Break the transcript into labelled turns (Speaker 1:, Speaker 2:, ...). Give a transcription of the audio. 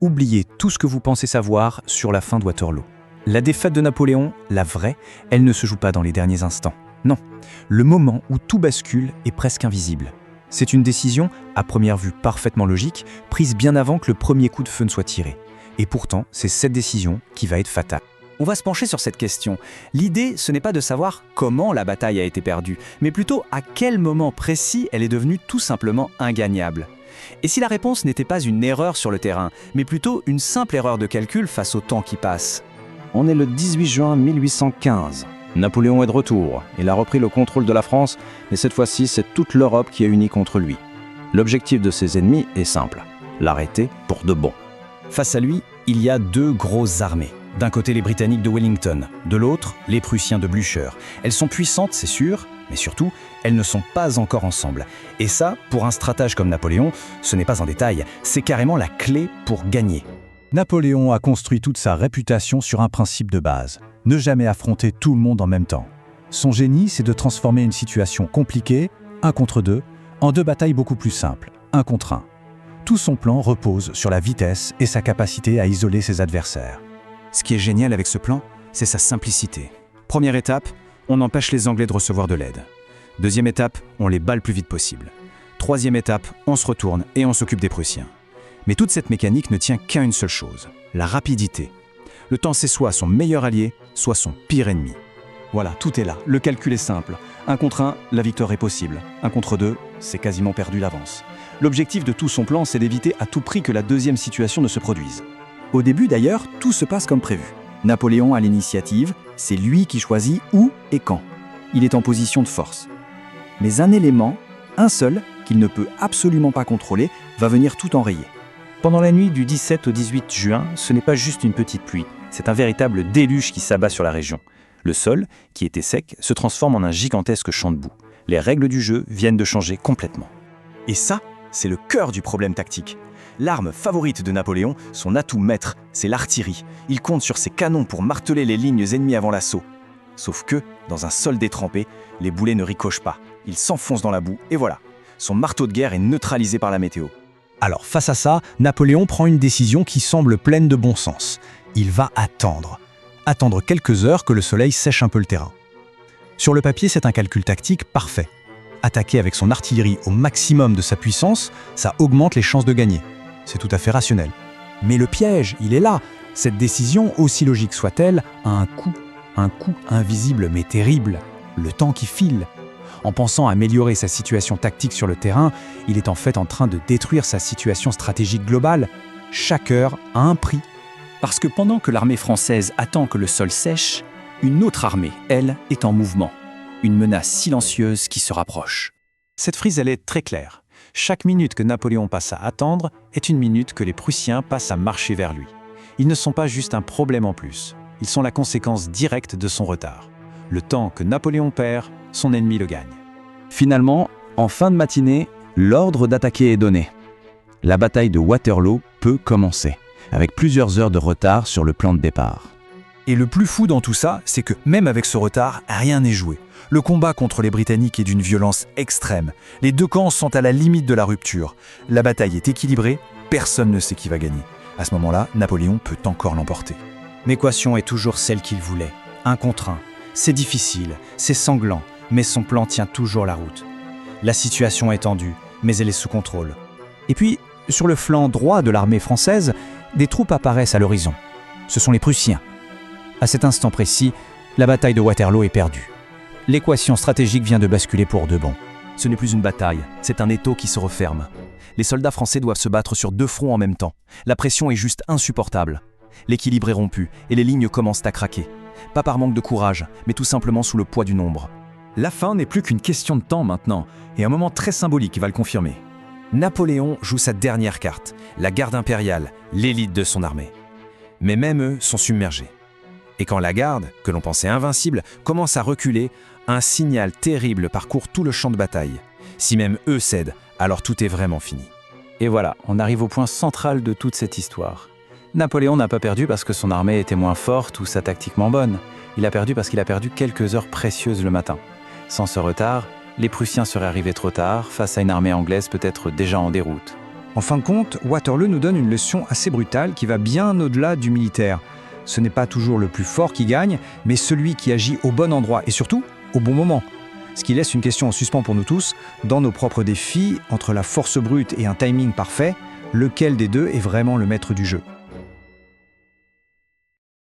Speaker 1: Oubliez tout ce que vous pensez savoir sur la fin de Waterloo. La défaite de Napoléon, la vraie, elle ne se joue pas dans les derniers instants. Non, le moment où tout bascule est presque invisible. C'est une décision, à première vue parfaitement logique, prise bien avant que le premier coup de feu ne soit tiré. Et pourtant, c'est cette décision qui va être fatale.
Speaker 2: On va se pencher sur cette question. L'idée, ce n'est pas de savoir comment la bataille a été perdue, mais plutôt à quel moment précis elle est devenue tout simplement ingagnable. Et si la réponse n'était pas une erreur sur le terrain, mais plutôt une simple erreur de calcul face au temps qui passe?
Speaker 3: On est le 18 juin 1815. Napoléon est de retour. Il a repris le contrôle de la France, mais cette fois-ci, c'est toute l'Europe qui est unie contre lui. L'objectif de ses ennemis est simple, l'arrêter pour de bon.
Speaker 2: Face à lui, il y a deux grosses armées. D'un côté, les Britanniques de Wellington, de l'autre, les Prussiens de Blücher. Elles sont puissantes, c'est sûr, mais surtout, elles ne sont pas encore ensemble. Et ça, pour un stratège comme Napoléon, ce n'est pas un détail, c'est carrément la clé pour gagner.
Speaker 1: Napoléon a construit toute sa réputation sur un principe de base, ne jamais affronter tout le monde en même temps. Son génie, c'est de transformer une situation compliquée, 1 contre 2, en 2 batailles beaucoup plus simples, 1 contre 1. Tout son plan repose sur la vitesse et sa capacité à isoler ses adversaires.
Speaker 2: Ce qui est génial avec ce plan, c'est sa simplicité. Première étape, on empêche les Anglais de recevoir de l'aide. Deuxième étape, on les bat le plus vite possible. Troisième étape, on se retourne et on s'occupe des Prussiens. Mais toute cette mécanique ne tient qu'à une seule chose, la rapidité. Le temps, c'est soit son meilleur allié, soit son pire ennemi.
Speaker 4: Voilà, tout est là, le calcul est simple. 1 contre 1, la victoire est possible. 1 contre 2, c'est quasiment perdu l'avance. L'objectif de tout son plan, c'est d'éviter à tout prix que la deuxième situation ne se produise. Au début d'ailleurs, tout se passe comme prévu. Napoléon a l'initiative, c'est lui qui choisit où et quand. Il est en position de force. Mais un élément, un seul, qu'il ne peut absolument pas contrôler, va venir tout enrayer.
Speaker 3: Pendant la nuit du 17 au 18 juin, ce n'est pas juste une petite pluie, c'est un véritable déluge qui s'abat sur la région. Le sol, qui était sec, se transforme en un gigantesque champ de boue. Les règles du jeu viennent de changer complètement.
Speaker 4: Et ça, c'est le cœur du problème tactique. L'arme favorite de Napoléon, son atout maître, c'est l'artillerie. Il compte sur ses canons pour marteler les lignes ennemies avant l'assaut. Sauf que, dans un sol détrempé, les boulets ne ricochent pas. Ils s'enfoncent dans la boue, et voilà. Son marteau de guerre est neutralisé par la météo.
Speaker 1: Alors face à ça, Napoléon prend une décision qui semble pleine de bon sens. Il va attendre. Attendre quelques heures que le soleil sèche un peu le terrain. Sur le papier, c'est un calcul tactique parfait. Attaquer avec son artillerie au maximum de sa puissance, ça augmente les chances de gagner. C'est tout à fait rationnel. Mais le piège, il est là. Cette décision, aussi logique soit-elle, a un coût invisible mais terrible, le temps qui file. En pensant améliorer sa situation tactique sur le terrain, il est en fait en train de détruire sa situation stratégique globale. Chaque heure a un prix.
Speaker 2: Parce que pendant que l'armée française attend que le sol sèche, une autre armée, elle, est en mouvement. Une menace silencieuse qui se rapproche. Cette frise, elle est très claire. Chaque minute que Napoléon passe à attendre est une minute que les Prussiens passent à marcher vers lui. Ils ne sont pas juste un problème en plus. Ils sont la conséquence directe de son retard. Le temps que Napoléon perd, son ennemi le gagne.
Speaker 3: Finalement, en fin de matinée, l'ordre d'attaquer est donné. La bataille de Waterloo peut commencer, avec plusieurs heures de retard sur le plan de départ.
Speaker 1: Et le plus fou dans tout ça, c'est que même avec ce retard, rien n'est joué. Le combat contre les Britanniques est d'une violence extrême. Les deux camps sont à la limite de la rupture. La bataille est équilibrée, personne ne sait qui va gagner. À ce moment-là, Napoléon peut encore l'emporter.
Speaker 2: L'équation est toujours celle qu'il voulait. 1 contre 1. C'est difficile, c'est sanglant, mais son plan tient toujours la route. La situation est tendue, mais elle est sous contrôle. Et puis, sur le flanc droit de l'armée française, des troupes apparaissent à l'horizon. Ce sont les Prussiens. À cet instant précis, la bataille de Waterloo est perdue. L'équation stratégique vient de basculer pour de bon.
Speaker 4: Ce n'est plus une bataille, c'est un étau qui se referme. Les soldats français doivent se battre sur 2 fronts en même temps. La pression est juste insupportable. L'équilibre est rompu et les lignes commencent à craquer. Pas par manque de courage, mais tout simplement sous le poids du nombre.
Speaker 5: La fin n'est plus qu'une question de temps maintenant, et un moment très symbolique va le confirmer.
Speaker 4: Napoléon joue sa dernière carte, la garde impériale, l'élite de son armée. Mais même eux sont submergés. Et quand la garde, que l'on pensait invincible, commence à reculer, un signal terrible parcourt tout le champ de bataille. Si même eux cèdent, alors tout est vraiment fini.
Speaker 2: Et voilà, on arrive au point central de toute cette histoire. Napoléon n'a pas perdu parce que son armée était moins forte ou sa tactiquement bonne. Il a perdu parce qu'il a perdu quelques heures précieuses le matin. Sans ce retard, les Prussiens seraient arrivés trop tard, face à une armée anglaise peut-être déjà en déroute.
Speaker 1: En fin de compte, Waterloo nous donne une leçon assez brutale qui va bien au-delà du militaire. Ce n'est pas toujours le plus fort qui gagne, mais celui qui agit au bon endroit et surtout au bon moment. Ce qui laisse une question en suspens pour nous tous. Dans nos propres défis, entre la force brute et un timing parfait, lequel des deux est vraiment le maître du jeu ?